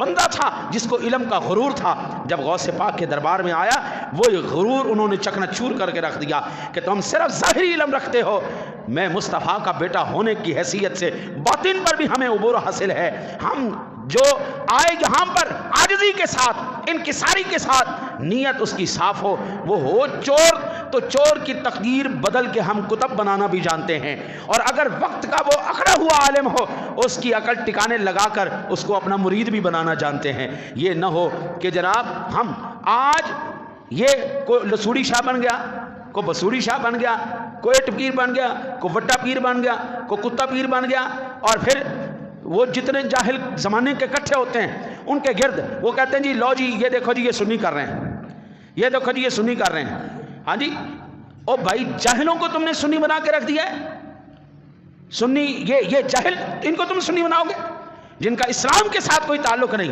بندہ تھا جس کو علم کا غرور تھا، جب غوث پاک کے دربار میں آیا وہ غرور انہوں نے چکنا چور کر کے رکھ دیا کہ تم صرف ظاہری علم رکھتے ہو، میں مصطفیٰ کا بیٹا ہونے کی حیثیت سے باطن پر بھی ہمیں عبور حاصل ہے۔ ہم جو آئے یہاں پر عاجزی کے ساتھ، انکساری کے ساتھ، نیت اس کی صاف ہو، وہ ہو چور تو چور کی تقدیر بدل کے ہم کتب بنانا بھی جانتے ہیں، اور اگر وقت کا وہ اکڑا ہوا عالم ہو اس کی عقل ٹکانے لگا کر اس کو اپنا مرید بھی بنانا جانتے ہیں۔ یہ نہ ہو کہ جناب ہم آج یہ کوئی لسوڑی شاہ بن گیا، کوئی بسوڑی شاہ بن گیا، کوئی اٹ پیر بن گیا، کوئی وٹا پیر بن گیا، کوئی کتا پیر بن گیا، اور پھر وہ جتنے جاہل زمانے کے اکٹھے ہوتے ہیں ان کے گرد وہ کہتے ہیں جی لو جی یہ دیکھو جی یہ سنی کر رہے ہیں، یہ دیکھو جی یہ سنی کر رہے ہیں۔ ہاں جی، او بھائی جاہلوں کو تم نے سنی بنا کے رکھ دیا ہے، سنی یہ جاہل ان کو تم سنی بناؤ گے جن کا اسلام کے ساتھ کوئی تعلق نہیں۔